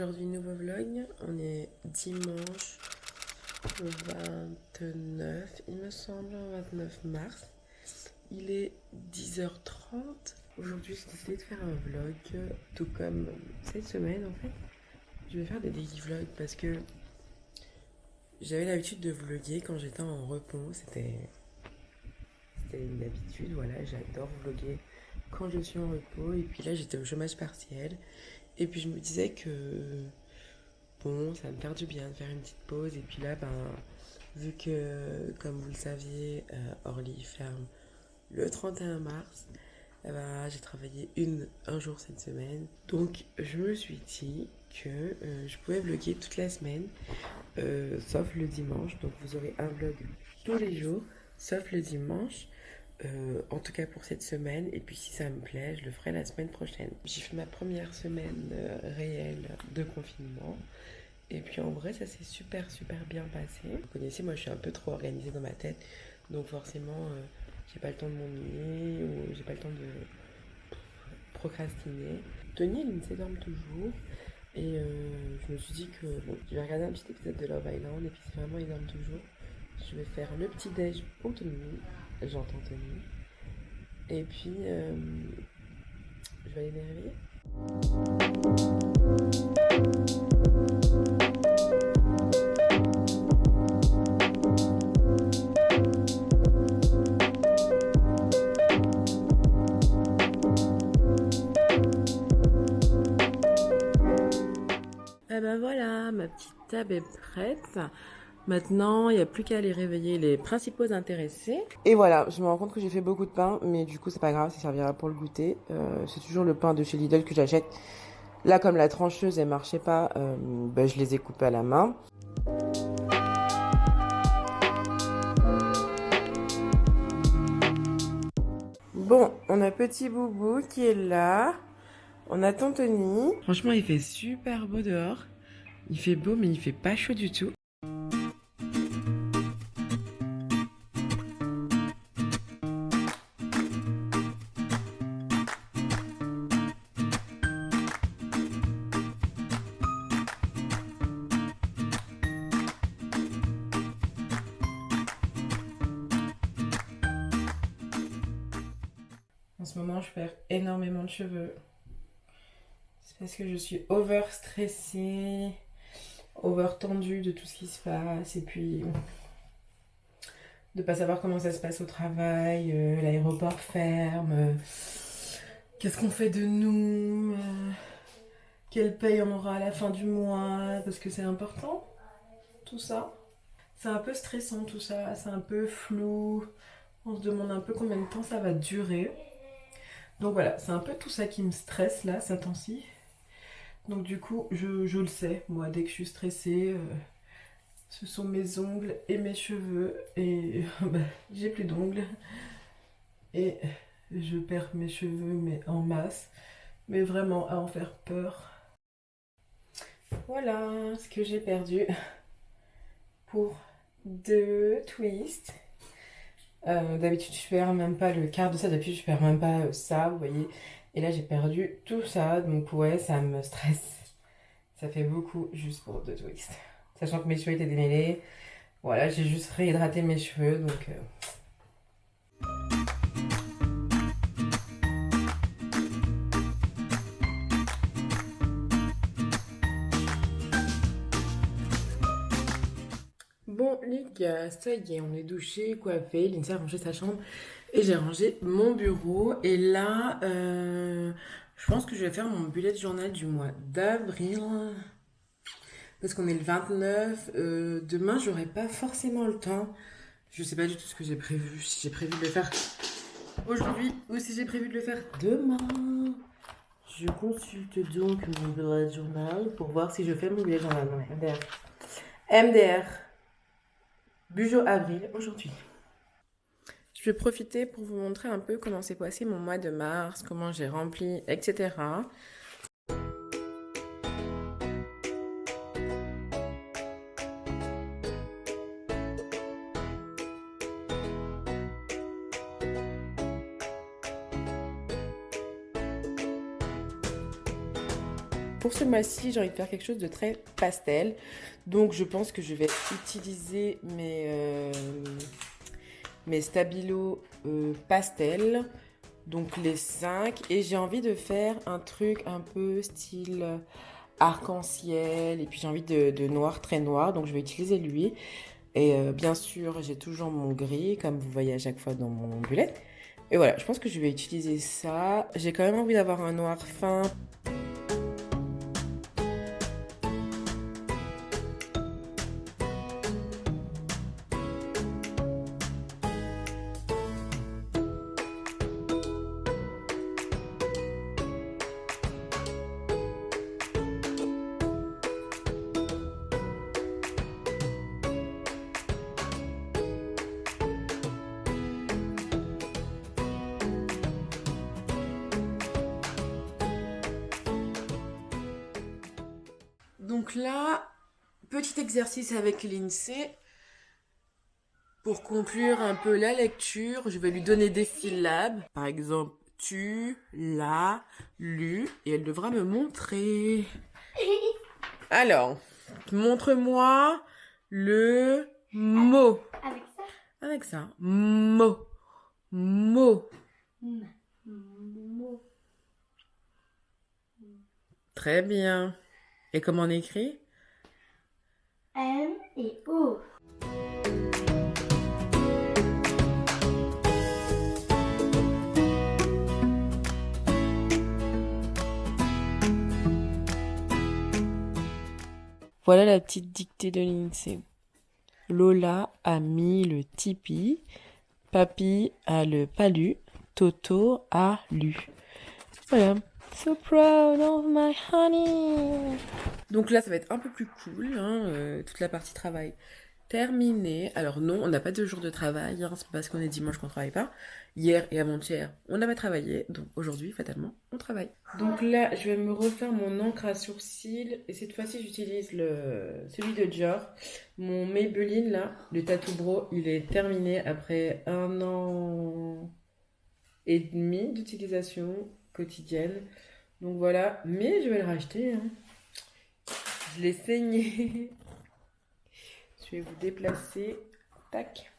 Aujourd'hui, nouveau vlog. On est dimanche 29, il me semble, 29 mars. Il est 10h30. Aujourd'hui, j'ai décidé de faire un vlog, tout comme cette semaine en fait. Je vais faire des daily vlogs parce que j'avais l'habitude de vlogger quand j'étais en repos. C'était une habitude, voilà, j'adore vlogger quand je suis en repos. Et puis là, j'étais au chômage partiel. Et puis je me disais que bon, ça va me faire du bien de faire une petite pause. Et puis là, vu que, comme vous le saviez, Orly ferme le 31 mars, j'ai travaillé un jour cette semaine. Donc, je me suis dit que je pouvais vlogger toute la semaine, sauf le dimanche. Donc, vous aurez un vlog tous les jours, sauf le dimanche. En tout cas pour cette semaine, et puis si ça me plaît, je le ferai la semaine prochaine. J'ai fait ma première semaine réelle de confinement, et puis en vrai ça s'est super bien passé. Vous connaissez, moi je suis un peu trop organisée dans ma tête, donc forcément j'ai pas le temps de m'ennuyer, ou j'ai pas le temps de procrastiner. Tony et Lindsay dorment toujours, et je me suis dit que bon, je vais regarder un petit épisode de Love Island, et puis si vraiment ils dorment toujours, je vais faire le petit déj pour Tony. J'entends Tony. Et puis, je vais aller les réveiller. Et ben voilà, ma petite table est prête. Maintenant, il n'y a plus qu'à aller réveiller les principaux intéressés. Et voilà, je me rends compte que j'ai fait beaucoup de pain, mais du coup, c'est pas grave, ça servira pour le goûter. C'est toujours le pain de chez Lidl que j'achète. Là, comme la trancheuse, elle marchait pas, je les ai coupés à la main. Bon, on a petit Boubou qui est là. On a Tony. Franchement, il fait super beau dehors. Il fait beau, mais il fait pas chaud du tout. En ce moment, je perds énormément de cheveux. C'est parce que je suis over stressée, over tendue de tout ce qui se passe, et puis de pas savoir comment ça se passe au travail, l'aéroport ferme, qu'est-ce qu'on fait de nous, quelle paye on aura à la fin du mois, parce que c'est important, tout ça. C'est un peu stressant tout ça, c'est un peu flou, on se demande un peu combien de temps ça va durer. Donc voilà, c'est un peu tout ça qui me stresse là, ces temps-ci. Donc du coup, je le sais, moi, dès que je suis stressée, ce sont mes ongles et mes cheveux. Et j'ai plus d'ongles. Et je perds mes cheveux, mais en masse. Mais vraiment, à en faire peur. Voilà ce que j'ai perdu pour 2 twists. D'habitude, je perds même pas le quart de ça. D'habitude, je perds même pas ça, vous voyez. Et là, j'ai perdu tout ça. Donc ouais, ça me stresse. Ça fait beaucoup juste pour 2 twists. Sachant que mes cheveux étaient démêlés. Voilà, j'ai juste réhydraté mes cheveux, donc... Bon, les gars, ça y est, on est douché, coiffé. Lindsay a rangé sa chambre et j'ai rangé mon bureau. Et là, je pense que je vais faire mon bullet journal du mois d'avril. Parce qu'on est le 29. Demain, j'aurai pas forcément le temps. Je sais pas du tout ce que j'ai prévu. Si j'ai prévu de le faire aujourd'hui ou si j'ai prévu de le faire demain. Je consulte donc mon bullet journal pour voir si je fais mon bullet journal. Non, MDR. MDR. Bujo avril aujourd'hui. Je vais profiter pour vous montrer un peu comment s'est passé mon mois de mars, comment j'ai rempli, etc. pour ce mois-ci, j'ai envie de faire quelque chose de très pastel. Donc je pense que je vais utiliser mes stabilos pastel. Donc les 5. Et j'ai envie de faire un truc un peu style arc-en-ciel. Et puis j'ai envie de noir, très noir. Donc je vais utiliser lui. Et bien sûr, j'ai toujours mon gris, comme vous voyez à chaque fois dans mon bullet. Et voilà, je pense que je vais utiliser ça. J'ai quand même envie d'avoir un noir fin. Donc là, petit exercice avec l'INSEE. Pour conclure un peu la lecture, je vais lui donner des syllabes. Par exemple, tu, l'as, lu. Et elle devra me montrer. Alors, montre-moi le mot. Avec ça? Avec ça. Mot. Mot. Mot. Très bien. Et comment on écrit? M et O. Voilà la petite dictée de l'INSEE. Lola a mis le tipi. Papy a le palu. Toto a lu. Voilà. So proud of my honey. Donc là, ça va être un peu plus cool. Toute la partie travail terminée. Alors non, on n'a pas 2 jours de travail. C'est pas parce qu'on est dimanche qu'on travaille pas. Hier et avant-hier, on n'a pas travaillé. Donc aujourd'hui, fatalement, on travaille. Donc là, je vais me refaire mon encre à sourcils. Et cette fois-ci, j'utilise celui de Dior. Mon Maybelline, là, le Tattoo Bro, il est terminé après 1 an et demi d'utilisation quotidienne. Donc voilà, mais je vais le racheter. Je l'ai saigné. Je vais vous déplacer. Tac.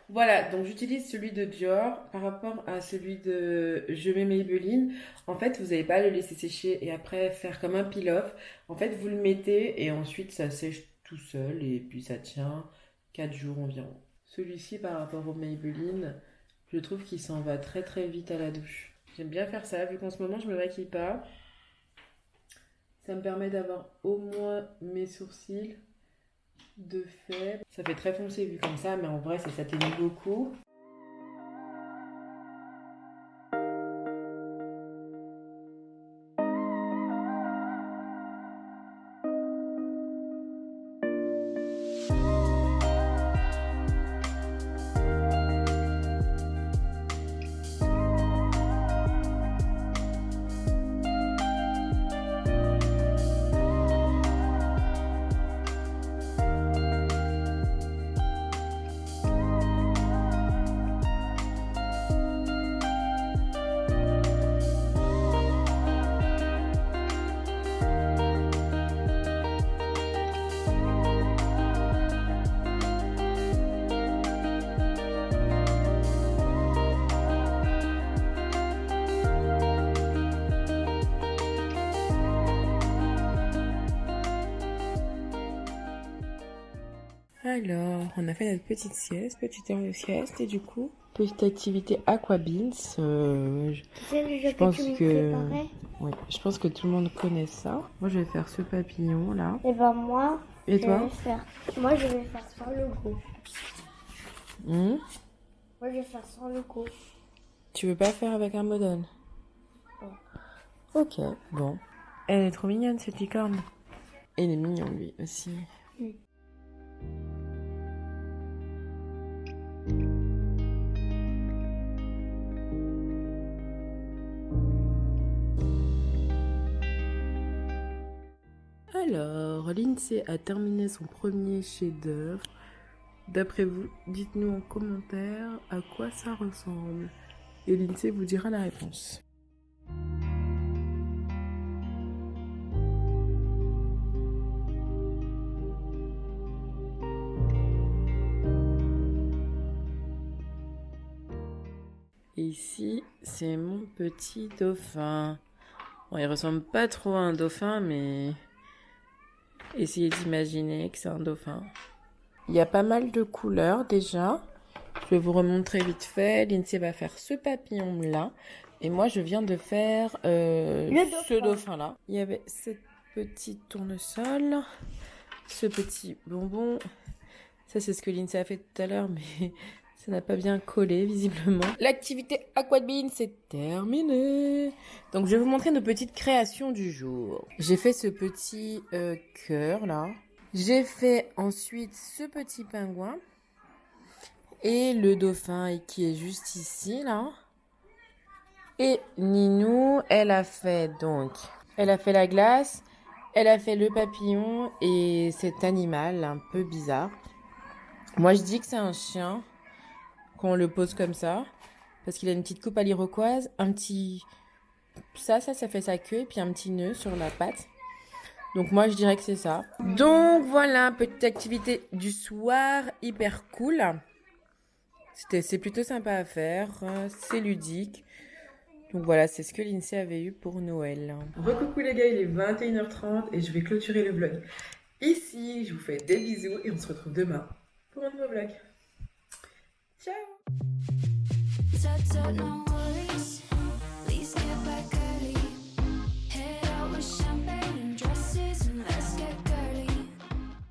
Voilà, donc j'utilise celui de Dior par rapport à celui de Je mets Maybelline. En fait, vous n'allez pas le laisser sécher et après faire comme un peel-off. En fait, vous le mettez et ensuite ça sèche tout seul et puis ça tient 4 jours environ. Celui-ci par rapport au Maybelline, je trouve qu'il s'en va très très vite à la douche. J'aime bien faire ça, vu qu'en ce moment je me maquille pas. Ça me permet d'avoir au moins mes sourcils de fait. Ça fait très foncé vu comme ça, mais en vrai ça s'atténue beaucoup. Alors, on a fait notre petite sieste, petite heure de sieste, et du coup, petite activité Aquabeans. Je pense que ouais, je pense que tout le monde connaît ça. Moi, je vais faire ce papillon là. Et ben moi, Et toi? Moi, je vais faire sans logo. Moi, je vais faire sans logo. Tu veux pas faire avec un modèle? Ok, bon. Elle est trop mignonne cette licorne. Et il est mignon lui aussi. Alors, l'INSEE a terminé son premier chef-d'œuvre. D'après vous, dites-nous en commentaire à quoi ça ressemble. Et l'INSEE vous dira la réponse. ici, c'est mon petit dauphin. Bon, il ressemble pas trop à un dauphin, mais essayez d'imaginer que c'est un dauphin. Il y a pas mal de couleurs déjà. Je vais vous remontrer vite fait. Lindsay va faire ce papillon-là. Et moi, je viens de faire ce dauphin-là. Il y avait cette petite tournesol, ce petit bonbon. Ça, c'est ce que Lindsay a fait tout à l'heure, mais ça n'a pas bien collé, visiblement. L'activité Aquabean, c'est terminé. Donc, je vais vous montrer nos petites créations du jour. J'ai fait ce petit cœur, là. J'ai fait ensuite ce petit pingouin. Et le dauphin qui est juste ici, là. Et Ninou, elle a fait la glace, elle a fait le papillon et cet animal un peu bizarre. Moi, je dis que c'est un chien quand on le pose comme ça, parce qu'il a une petite coupe à l'iroquoise, un petit... Ça fait sa queue et puis un petit nœud sur la patte. Donc moi, je dirais que c'est ça. Donc voilà, petite activité du soir, hyper cool. C'est plutôt sympa à faire, c'est ludique. Donc voilà, c'est ce que Lindsay avait eu pour Noël. Recoucou les gars, il est 21h30 et je vais clôturer le vlog ici. Je vous fais des bisous et on se retrouve demain pour un nouveau vlog. Ciao!